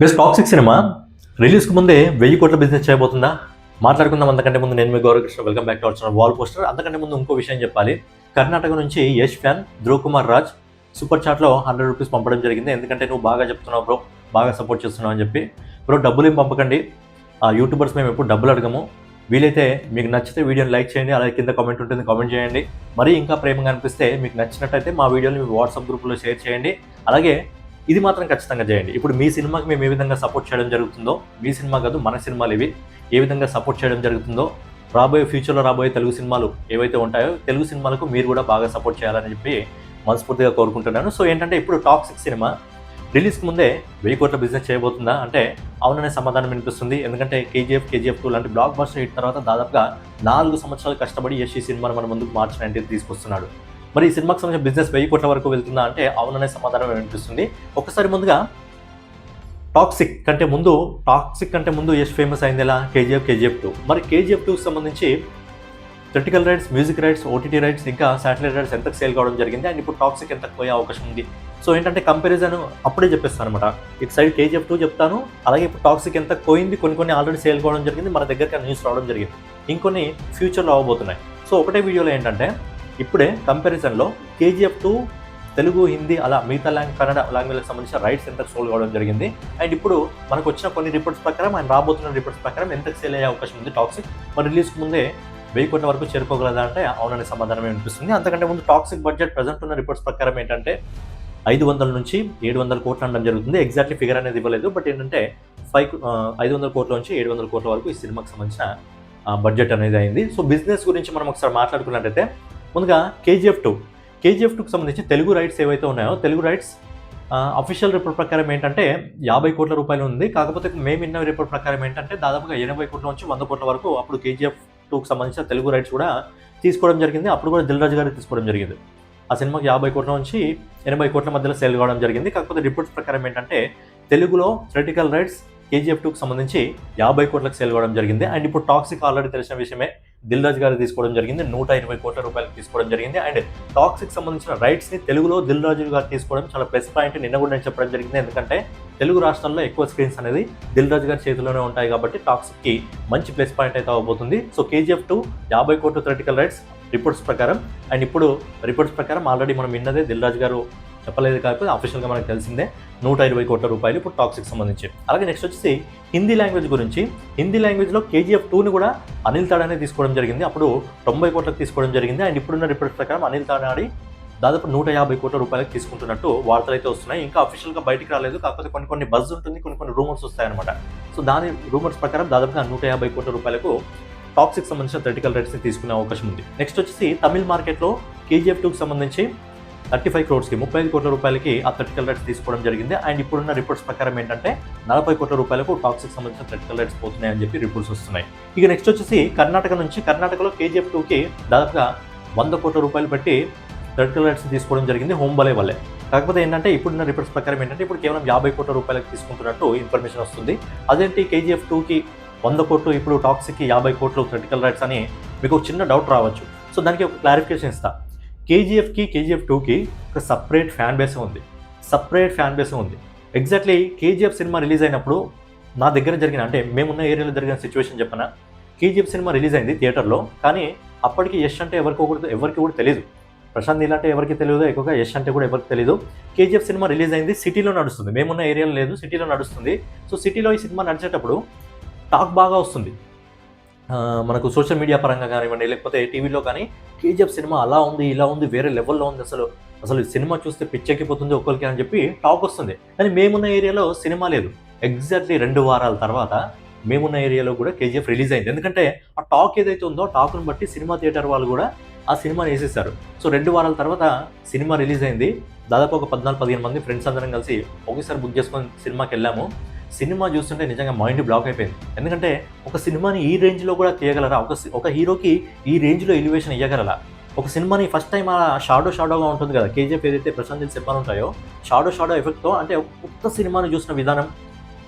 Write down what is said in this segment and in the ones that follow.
Plus toxic cinema రిలీజ్కి ముందే 1000 కోట్ల బిజినెస్ చేయబోతుందా? మాట్లాడుకుందాం. అంతకంటే ముందు నేను మీ Gauravakrishna. Welcome back to our channel wall poster. అంతకంటే ముందు ఇంకో విషయం చెప్పాలి. కర్ణాటక నుంచి యష్ ఫ్యాన్ ధ్రువ్ కుమార్ రాజ్ సూపర్ చాట్లో ₹100 పంపడం జరిగింది. ఎందుకంటే నువ్వు బాగా చెప్తున్నావు బ్రో, బాగా సపోర్ట్ చేస్తున్నావు అని చెప్పి. బ్రో డబ్బులు ఏం పంపకండి, యూట్యూబర్స్ మేము ఎప్పుడు డబ్బులు అడగము. వీలైతే మీకు నచ్చితే వీడియోని లైక్ చేయండి, అలాగే కింద కామెంట్ ఉంటుంది కామెంట్ చేయండి. మరి ఇంకా ప్రేమగా అనిపిస్తే మీకు నచ్చినట్టయితే మా వీడియోని మీ వాట్సాప్ గ్రూప్లో షేర్ చేయండి. అలాగే ఇది మాత్రం ఖచ్చితంగా చేయండి. ఇప్పుడు మీ సినిమాకి మేము ఏ విధంగా సపోర్ట్ చేయడం జరుగుతుందో, మీ సినిమా కాదు మన సినిమాలు ఇవి, ఏ విధంగా సపోర్ట్ చేయడం జరుగుతుందో, ఫ్యూచర్లో రాబోయే తెలుగు సినిమాలు ఏవైతే ఉంటాయో తెలుగు సినిమాలకు మీరు కూడా బాగా సపోర్ట్ చేయాలని చెప్పి మనస్ఫూర్తిగా కోరుకుంటున్నాను. సో ఏంటంటే ఇప్పుడు టాక్సిక్ సినిమా రిలీజ్కి ముందే 1000 కోట్ల బిజినెస్ చేయబోతుందా అంటే అవుననే సమాధానం వినిపిస్తుంది. ఎందుకంటే కేజీఎఫ్ 2 లాంటి బ్లాక్ బస్టర్ హిట్ తర్వాత దాదాపుగా 4 సంవత్సరాలు కష్టపడి యష్ ఈ సినిమాను మన ముందుకు మార్చిన తీసుకొస్తున్నాడు. మరి ఈ సినిమాకి సంబంధించిన బిజినెస్ 1000 కోట్ల వరకు వెళ్తుందా అంటే అవుననే సమాధానం వినిపిస్తుంది. ఒకసారి ముందుగా టాక్సిక్ కంటే ముందు యష్ ఫేమస్ అయింది ఎలా? కేజీఎఫ్ 2. మరి కేజీఎఫ్ 2కి సంబంధించి theatrical rights, music rights, OTT rights, ఇంకా శాటిలైట్ రైట్స్ ఎంతకు సేల్ కావడం జరిగింది అండ్ ఇప్పుడు టాక్సిక్ ఎంతకు పోయే అవకాశం ఉంది. సో ఏంటంటే కంపారిజన్ అప్పుడే చెప్పేస్తాను అనమాట. ఇటు సైడ్ కేజీఎఫ్ 2 చెప్తాను, అలాగే ఇప్పుడు టాక్సిక్ ఎంతకు పోయింది, కొన్ని ఆల్రెడీ సేల్ కావడం జరిగింది, మన దగ్గరికి న్యూస్ రావడం జరిగింది, ఇంకొన్ని ఫ్యూచర్లో అవ్వబోతున్నాయి. సో ఒకటే వీడియోలో ఏంటంటే ఇప్పుడే కంపారిజన్లో కేజీఎఫ్ 2 తెలుగు, హిందీ అలా మిగతా కన్నడ లాంగ్వేజ్కి సంబంధించిన రైట్స్ ఎంతకు సోల్ కావడం జరిగింది అండ్ ఇప్పుడు మనకు వచ్చిన కొన్ని రిపోర్ట్స్ ప్రకారం అండ్ రాబోతున్న రిపోర్ట్స్ ప్రకారం ఎంతకు సేల్ అయ్యే అవకాశం ఉంది టాక్సిక్. మరి రిలీజ్కి ముందే 1000 కోట్ల వరకు చేరుకోగలదా అంటే అవుననే సమాధానమే వినిపిస్తుంది. అంతకంటే ముందు టాక్సిక్ బడ్జెట్ ప్రజెంట్ ఉన్న రిపోర్ట్స్ ప్రకారం ఏంటంటే 500 నుంచి 700 కోట్లు అనడం జరుగుతుంది. ఎగ్జాక్ట్లీ ఫిగర్ అనేది ఇవ్వలేదు, బట్ ఏంటంటే 500 కోట్ల నుంచి 700 కోట్ల వరకు ఈ సినిమాకి సంబంధించిన బడ్జెట్ అనేది అయింది. సో బిజినెస్ గురించి మనం ఒకసారి మాట్లాడుకున్నట్టయితే ముందుగా కేజీఎఫ్ 2కి సంబంధించి తెలుగు రైట్స్ ఏవైతే ఉన్నాయో తెలుగు రైట్స్ అఫీషియల్ రిపోర్ట్ ప్రకారం ఏంటంటే 50 కోట్ల రూపాయలు ఉంది. కాకపోతే మేము విన్న రిపోర్ట్ ప్రకారం ఏంటంటే దాదాపుగా 80 కోట్ల నుంచి 100 కోట్ల వరకు అప్పుడు కేజీఎఫ్ 2కి సంబంధించిన తెలుగు రైట్స్ కూడా తీసుకోవడం జరిగింది. అప్పుడు కూడా దిల్ రాజు గారు తీసుకోవడం జరిగింది. ఆ సినిమాకి 50 కోట్ల నుంచి 80 కోట్ల మధ్యలో సేల్ కావడం జరిగింది. కాకపోతే రిపోర్ట్స్ ప్రకారం ఏంటంటే తెలుగులో థియేట్రికల్ రైట్స్ కేజీఎఫ్ 2కి సంబంధించి 50 కోట్లకు సేల్ కావడం జరిగింది అండ్ ఇప్పుడు టాక్సిక్ ఆల్రెడీ తెలిసిన విషయమే, దిల్ రాజు గారు తీసుకోవడం జరిగింది, 120 కోట్ల రూపాయలకు తీసుకోవడం జరిగింది అండ్ టాక్సిక్ సంబంధించిన రైట్స్ని తెలుగులో దిల్ రాజు గారు తీసుకోవడం చాలా ప్లస్ పాయింట్. నిన్న కూడా నేను చెప్పడం జరిగింది, ఎందుకంటే తెలుగు రాష్ట్రాల్లో ఎక్కువ స్క్రీన్స్ అనేది దిల్ రాజు గారి చేతిలోనే ఉంటాయి కాబట్టి టాక్సిక్కి మంచి ప్లస్ పాయింట్ అయితే అవబోతుంది. సో కేజీఎఫ్ 2 50 కోట్ల థియేట్రికల్ రైట్స్ రిపోర్ట్స్ ప్రకారం అండ్ ఇప్పుడు రిపోర్ట్స్ ప్రకారం ఆల్రెడీ మనం విన్నదే, దిల్ రాజు గారు చెప్పలేదు కాకపోతే అఫీషియల్గా మనకు తెలిసిందే 120 కోట్ల రూపాయలు ఇప్పుడు టాక్సిక్ సంబంధించి. అలాగే నెక్స్ట్ వచ్చేసి హిందీ లాంగ్వేజ్ గురించి. హిందీ లాంగ్వేజ్లో కేజీఎఫ్ 2ని కూడా అనిల్ తాడానే తీసుకోవడం జరిగింది. అప్పుడు 90 కోట్లకు తీసుకోవడం జరిగింది అండ్ ఇప్పుడున్న రిపోర్ట్స్ ప్రకారం అనిల్ తాడాడి దాదాపు 150 కోట్ల రూపాయలకు తీసుకుంటున్నట్టు వార్తలు అయితే వస్తున్నాయి. ఇంకా అఫీషియల్గా బయటికి రాలేదు, కాకపోతే కొన్ని బజ్ ఉంటుంది, కొన్ని రూమర్స్ వస్తాయన్నమాట. సో దాని రూమర్స్ ప్రకారం దాదాపుగా 150 కోట్ల రూపాయలకు టాక్సిక్ సంబంధించిన థియేట్రికల్ రైట్స్ని తీసుకునే అవకాశం ఉంది. నెక్స్ట్ వచ్చేసి తమిళ్ మార్కెట్లో కేజీఎఫ్ 2కి సంబంధించి 35 crores 35 కోట్ల రూపాయలకి ఆ థియేట్రికల్ రైట్స్ తీసుకోవడం జరిగింది అండ్ ఇప్పుడున్న రిపోర్ట్స్ ప్రకారం ఏంటంటే 40 కోట్ల రూపాయలకు టాక్సిక్ సంబంధించిన థియేట్రికల్ రైట్స్ పోతున్నాయని చెప్పి రిపోర్ట్స్ వస్తున్నాయి. ఇక నెక్స్ట్ వచ్చేసి కర్ణాటకలో కేజీఎఫ్ 2కి దాదాపుగా 100 కోట్ల రూపాయలు పెట్టి థియేట్రికల్ రైట్స్ తీసుకోవడం జరిగింది హోంబలే వల్లే. కాకపోతే ఏంటంటే ఇప్పుడున్న రిపోర్ట్స్ ప్రకారం ఏంటంటే ఇప్పుడు కేవలం 50 కోట్ల రూపాయలకు తీసుకుంటున్నట్టు ఇన్ఫర్మేషన్ వస్తుంది. అదేంటి కేజీఎఫ్ 2కి 100 కోట్లు, ఇప్పుడు టాక్సిక్కి 50 కోట్లు థియేట్రికల్ రైట్స్ అని మీకు ఒక చిన్న డౌట్ రావచ్చు. సో దానికి ఒక క్లారిఫికేషన్ ఇస్తా. కేజీఎఫ్ 2కి ఒక సపరేట్ ఫ్యాన్ బేస్ ఉంది. ఎగ్జాక్ట్లీ కేజీఎఫ్ సినిమా రిలీజ్ అయినప్పుడు నా దగ్గర జరిగిన, అంటే మేమున్న ఏరియాలో జరిగిన సిచ్యువేషన్ చెప్పనా. కేజీఎఫ్ సినిమా రిలీజ్ అయింది థియేటర్లో, కానీ అప్పటికి యష్ అంటే ఎవరికి కూడా తెలియదు. ప్రశాంత్ నీల్ అంటే ఎవరికి తెలియదు, ఎక్కువగా యష్ అంటే కూడా ఎవరికి తెలియదు. కేజీఎఫ్ సినిమా రిలీజ్ అయింది, సిటీలో నడుస్తుంది, మేమున్న ఏరియాలో లేదు, సిటీలో నడుస్తుంది. సో సిటీలో ఈ సినిమా నడిచేటప్పుడు టాక్ బాగా వస్తుంది మనకు సోషల్ మీడియా పరంగా కానివ్వండి, లేకపోతే టీవీలో కానీ కేజీఎఫ్ సినిమా అలా ఉంది, ఇలా ఉంది, వేరే లెవెల్లో ఉంది, అసలు సినిమా చూస్తే పిచ్చెక్కిపోతుంది ఒక్కరికి అని చెప్పి టాక్ వస్తుంది. కానీ మేమున్న ఏరియాలో సినిమా లేదు. ఎగ్జాక్ట్లీ 2 వారాల తర్వాత మేమున్న ఏరియాలో కూడా కేజీఎఫ్ రిలీజ్ అయింది. ఎందుకంటే ఆ టాక్ ఏదైతే ఉందో టాక్ను బట్టి సినిమా థియేటర్ వాళ్ళు కూడా ఆ సినిమాని వేసేసారు. సో 2 వారాల తర్వాత సినిమా రిలీజ్ అయింది. దాదాపు ఒక 14-15 మంది ఫ్రెండ్స్ అందరం కలిసి ఒకేసారి బుక్ చేసుకొని సినిమాకి వెళ్ళాము. సినిమా చూస్తుంటే నిజంగా మైండ్ బ్లాక్ అయిపోయింది. ఎందుకంటే ఒక సినిమాని ఈ రేంజ్లో కూడా తీయగలరా, ఒక హీరోకి ఈ రేంజ్లో ఎలివేషన్ ఇవ్వగలరా, ఒక సినిమాని ఫస్ట్ టైం ఆ షాడోగా ఉంటుంది కదా, కేజీఎఫ్ ఏదైతే ప్రశాంత్ నీల్ సినిమాలు ఉంటాయో షాడో ఎఫెక్ట్తో, అంటే కొత్త సినిమాని చూసిన విధానం,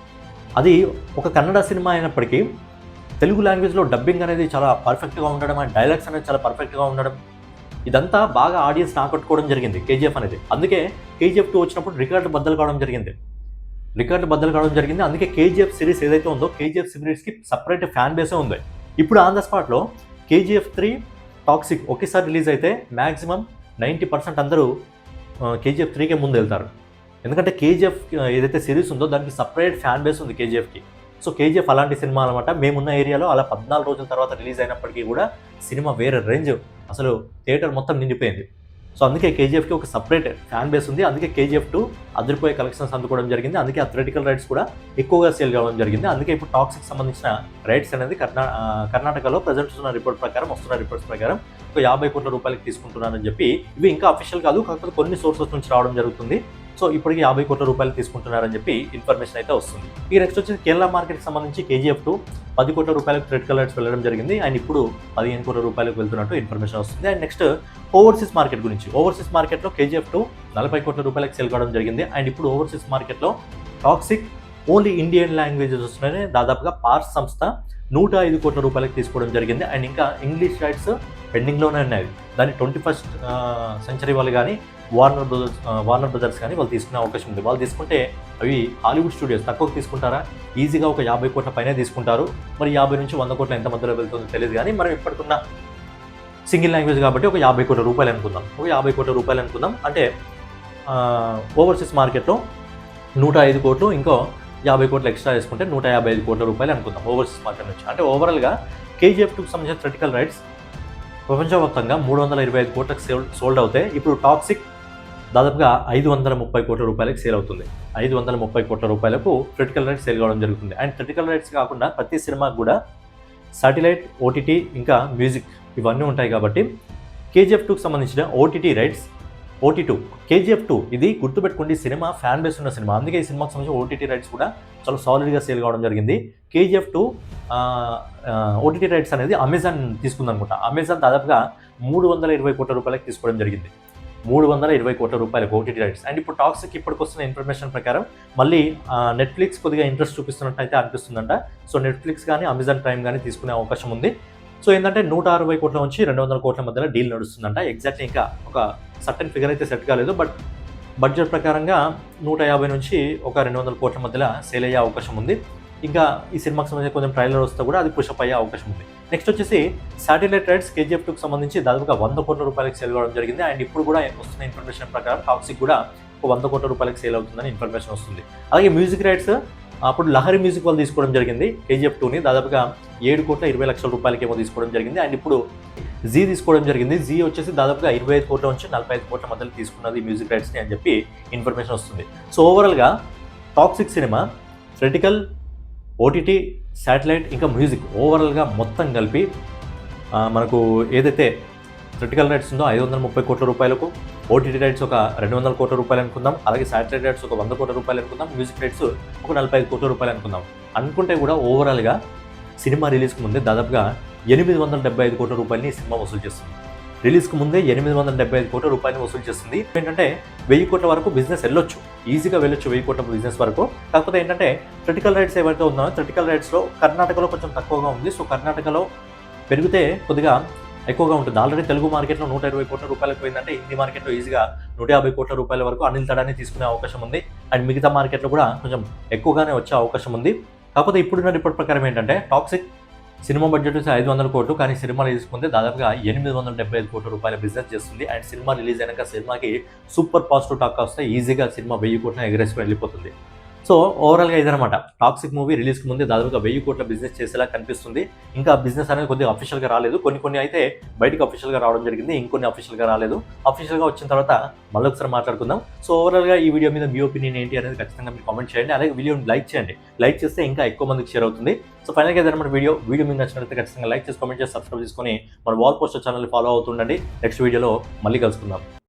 అది ఒక కన్నడ సినిమా అయినప్పటికీ తెలుగు లాంగ్వేజ్లో డబ్బింగ్ అనేది చాలా పర్ఫెక్ట్గా ఉండడం అండ్ డైలాగ్స్ అనేది చాలా పర్ఫెక్ట్గా ఉండడం, ఇదంతా బాగా ఆడియన్స్ ఆకట్టుకోవడం జరిగింది కేజీఎఫ్ అనేది. అందుకే కేజీఎఫ్ 2 వచ్చినప్పుడు రికార్డు బద్దలు కావడం జరిగింది. రికార్డు బద్దలు కావడం జరిగింది. అందుకే కేజీఎఫ్ సిరీస్ ఏదైతే ఉందో కేజీఎఫ్ సిరీస్కి సపరేట్ ఫ్యాన్ బేసే ఉంది. ఇప్పుడు ఆన్ ద స్పాట్లో కేజీఎఫ్ 3 టాక్సిక్ ఒకేసారి రిలీజ్ అయితే మ్యాక్సిమం 90% అందరూ కేజీఎఫ్ 3కే ముందు వెళ్తారు. ఎందుకంటే కేజీఎఫ్ ఏదైతే సిరీస్ ఉందో దానికి సపరేట్ ఫ్యాన్ బేస్ ఉంది కేజీఎఫ్కి. సో కేజీఎఫ్ అలాంటి సినిమా అనమాట. మేమున్న ఏరియాలో అలా 14 రోజుల తర్వాత రిలీజ్ అయినప్పటికీ కూడా సినిమా వేరే రేంజ్, అసలు థియేటర్ మొత్తం నిండిపోయింది. సో అందుకే కేజీఎఫ్కి ఒక సపరేట్ ఫ్యాన్ బేస్ ఉంది. అందుకే కేజీఎఫ్ 2 అదిరిపోయే కలెక్షన్స్ అందుకోవడం జరిగింది. అందుకే అథ్లెటికల్ రైట్స్ కూడా ఎక్కువగా సేల్ కావడం జరిగింది. అందుకే ఇప్పుడు టాక్సిక్ సంబంధించిన రైట్స్ అనేది కర్ణాటకలో ప్రజెంట్ వస్తున్న రిపోర్ట్స్ ప్రకారం ఒక 50 కోట్ల రూపాయలకి తీసుకుంటున్నారని చెప్పి, ఇవి ఇంకా అఫీషియల్ కాదు, కాకపోతే కొన్ని సోర్సెస్ నుంచి రావడం జరుగుతుంది. సో ఇప్పటికి 50 కోట్ల రూపాయలు తీసుకుంటున్నారని చెప్పి ఇన్ఫర్మేషన్ అయితే వస్తుంది. ఈ నెక్స్ట్ వచ్చేసి కేరళ మార్కెట్కి సంబంధించి కేజీఎఫ్ 2 10 కోట్ల రూపాయలకు థియేట్రికల్ రైట్స్ వెళ్ళడం జరిగింది. అండ్ ఇప్పుడు 15 కోట్ల రూపాయలకు వెళ్తున్నట్టు ఇన్ఫర్మేషన్ వస్తుంది. అండ్ నెక్స్ట్ ఓవర్సీస్ మార్కెట్ గురించి. ఓవర్సీస్ మార్కెట్లో కేజీఎఫ్ 2 40 కోట్ల రూపాయలకు సేల్ కావడం జరిగింది. అండ్ ఇప్పుడు ఓవర్సీస్ మార్కెట్లో టాక్సిక్ ఓన్లీ ఇండియన్ లాంగ్వేజెస్ వస్తున్నాయని దాదాపుగా పార్స్ సంస్థ 105 కోట్ల రూపాయలకు తీసుకోవడం జరిగింది. అండ్ ఇంకా ఇంగ్లీష్ రైట్స్ పెండింగ్లోనే ఉన్నాయి. దాన్ని 21st సెంచరీ వాళ్ళు కానీ వార్నర్ బ్రదర్స్ కానీ వాళ్ళు తీసుకునే అవకాశం ఉంది. వాళ్ళు తీసుకుంటే అవి హాలీవుడ్ స్టూడియోస్ తక్కువకు తీసుకుంటారా? ఈజీగా ఒక 50 కోట్ల పైనే తీసుకుంటారు. మరి 50 నుంచి 100 కోట్ల ఎంత మధ్యలో వెళ్తుందో తెలియదు. కానీ మనం ఇప్పటికున్న సింగిల్ లాంగ్వేజ్ కాబట్టి ఒక 50 కోట్ల రూపాయలు అనుకుందాం. ఒక 50 కోట్ల రూపాయలు అనుకుందాం. అంటే ఓవర్సీస్ మార్కెట్లో 105 కోట్లు, ఇంకో 50 కోట్లు ఎక్స్ట్రా వేసుకుంటే 155 కోట్ల రూపాయలు అనుకుందాం ఓవర్సీస్ మార్కెట్ నుంచి. అంటే ఓవరాల్గా కేజీఎఫ్ 2కి సంబంధించిన థియేట్రికల్ రైట్స్ ప్రపంచవ్యాప్తంగా 325 కోట్లకు సోల్డ్ అవుతాయి. ఇప్పుడు టాక్సిక్ దాదాపుగా 530 కోట్ల రూపాయలకు సేల్ అవుతుంది. 530 కోట్ల రూపాయలకు థియేట్రికల్ రైట్స్ సేల్ కావడం జరుగుతుంది. అండ్ థియేట్రికల్ రైట్స్ కాకుండా ప్రతి సినిమాకి కూడా సాటిలైట్, ఓటీటీ, ఇంకా మ్యూజిక్ ఇవన్నీ ఉంటాయి. కాబట్టి కేజీఎఫ్ 2కి సంబంధించిన ఓటీటీ రైట్స్ OT2 కేజీఎఫ్ 2 ఇది గుర్తుపెట్టుకోండి, సినిమా ఫ్యాన్ బేస్ ఉన్న సినిమా. అందుకే ఈ సినిమాకి సంబంధించిన ఓటీటీ రైట్స్ కూడా చాలా సాలిడ్గా సేల్ కావడం జరిగింది. కేజీఎఫ్ 2 ఓటీటీ రైట్స్ అనేది అమెజాన్ తీసుకుందనుకుంటా. అమెజాన్ దాదాపుగా 320 కోట్ల రూపాయలకు తీసుకోవడం జరిగింది. 320 కోట్ల రూపాయలకు ఓటీటీ రైట్స్. అండ్ ఇప్పుడు టాక్సిక్ ఇప్పటికి వస్తున్న ఇన్ఫర్మేషన్ ప్రకారం మళ్ళీ నెట్ఫ్లిక్స్ కొద్దిగా ఇంట్రెస్ట్ చూపిస్తున్నట్టు అయితే అనిపిస్తుందంట. సో నెట్ఫ్లిక్స్ కానీ అమెజాన్ ప్రైమ్ కానీ తీసుకునే అవకాశం ఉంది. సో ఏంటంటే 160 కోట్ల నుంచి 200 కోట్ల మధ్యలో డీల్ నడుస్తుందంట. ఎగ్జాక్ట్లీ ఇంకా ఒక సర్టెన్ ఫిగర్ అయితే సెట్ కాలేదు. బట్ బడ్జెట్ ప్రకారంగా 150 నుంచి ఒక 200 కోట్ల మధ్యలో సేల్ అయ్యే అవకాశం ఉంది. ఇంకా ఈ సినిమాకి సంబంధించి కొంచెం ట్రైలర్ వస్తే కూడా అది పుషప్ అయ్యే అవకాశం ఉంది. నెక్స్ట్ వచ్చేసి శాటిలైట్ రైట్స్ కేజీఎఫ్ 2కి సంబంధించి దాదాపుగా 100 కోట్ల రూపాయలకు సేల్ కావడం జరిగింది. అండ్ ఇప్పుడు కూడా వస్తున్న ఇన్ఫర్మేషన్ ప్రకారం టాక్సిక్ కూడా ఒక 100 కోట్ల రూపాయలకు సేల్ అవుతుందని ఇన్ఫర్మేషన్ వస్తుంది. అలాగే మ్యూజిక్ రైట్స్ అప్పుడు లహరి మ్యూజిక్ వాళ్ళు తీసుకోవడం జరిగింది కేజీఎఫ్ 2ని దాదాపుగా 7 కోట్ల 20 లక్షల రూపాయలకి ఏమో తీసుకోవడం జరిగింది. అండ్ ఇప్పుడు జీ తీసుకోవడం జరిగింది. జీ వచ్చేసి దాదాపుగా 25 కోట్ల నుంచి 45 కోట్ల మధ్యలో తీసుకున్నది మ్యూజిక్ రైట్స్ని అని చెప్పి ఇన్ఫర్మేషన్ వస్తుంది. సో ఓవరాల్గా toxic cinema theatrical, OTT, satellite, ఇంకా మ్యూజిక్ ఓవరాల్గా మొత్తం కలిపి మనకు ఏదైతే థియేట్రికల్ రైట్స్ ఉందో 530 కోట్ల రూపాయలకు, ఓటీటీ రైట్స్ ఒక 200 కోట్ల రూపాయలు అనుకుందాం, అలాగే శాటిలైట్ రైట్స్ ఒక 100 కోట్ల రూపాయలు అనుకుందాం, మ్యూజిక్ రైట్స్ ఒక 45 కోట్ల రూపాయలు అనుకుంటే కూడా ఓవరాల్గా సినిమా రిలీజ్కి ముందే దాదాపుగా 875 కోట్ల రూపాయలని సినిమా వసూలు చేస్తుంది. రిలీజ్కి ముందే 875 కోట్ల రూపాయలని వసూలు చేస్తుంది. ఏంటంటే 1000 కోట్ల వరకు బిజినెస్ వెళ్ళొచ్చు, ఈజీగా వెళ్ళొచ్చు 1000 కోట్ల బిజినెస్ వరకు. కాకపోతే ఏంటంటే థియేట్రికల్ రైట్స్ ఏవైతే ఉందో థియేట్రికల్ రైట్స్లో కర్ణాటకలో కొంచెం తక్కువగా ఉంది. సో కర్ణాటకలో పెరిగితే కొద్దిగా ఎక్కువగా ఉంటుంది. ఆల్రెడీ తెలుగు మార్కెట్లో 120 కోట్ల రూపాయలకు పోయిందంటే హిందీ మార్కెట్లో ఈజీగా 150 కోట్ల రూపాయల వరకు అనిల్ తడాని తీసుకునే అవకాశం ఉంది. అండ్ మిగతా మార్కెట్లో కూడా కొంచెం ఎక్కువగానే వచ్చే అవకాశం ఉంది. కాకపోతే ఇప్పుడున్న రిపోర్ట్ ప్రకారం ఏంటంటే టాక్సిక్ సినిమా బడ్జెట్ వచ్చి 500 కోట్లు, కానీ సినిమా తీసుకుంటే దాదాపుగా 875 కోట్ల రూపాయల బిజినెస్ చేస్తుంది. అండ్ సినిమా రిలీజ్ అయినాక సినిమాకి సూపర్ పాజిటివ్ టాక్ వస్తే ఈజీగా సినిమా 1000 కోట్ల ఎగరేసుకుని వెళ్ళిపోతుంది. సో ఓవరాల్గా ఇదనమాట టాక్సిక్ మూవీ రిలీజ్కి ముందే దాదాపుగా 1000 కోట్ల బిజినెస్ చేసేలా కనిపిస్తుంది. ఇంకా బిజినెస్ అనేది కొద్దిగా అఫీషియల్గా రాలేదు. కొన్ని అయితే బయటకు అఫీషియల్గా రావడం జరిగింది, ఇంకొన్ని అఫీషియల్గా రాలేదు. అఫీషియల్గా వచ్చిన తర్వాత మళ్ళీ ఒకసారి మాట్లాడుకుందాం. సో ఓవరాల్గా ఈ వీడియో మీద మీ ఒపీనియన్ ఏంటి అనేది ఖచ్చితంగా మీరు కామెంట్ చేయండి. అలాగే వీడియోని లైక్ చేయండి. లైక్ చేస్తే ఇంకా ఎక్కువ మందికి షేర్ అవుతుంది. సో ఫైనల్గా ఏదైనా వీడియో మీకు నచ్చినట్లయితే ఖచ్చితంగా లైక్ చేసి కామెంట్ చేసి సబ్స్క్రైబ్ చేసుకొని మన వాల్ పోస్టర్ ఛానల్ ఫాలో అవుతుండండి. నెక్స్ట్ వీడియోలో మళ్ళీ కలుసుకుందాం.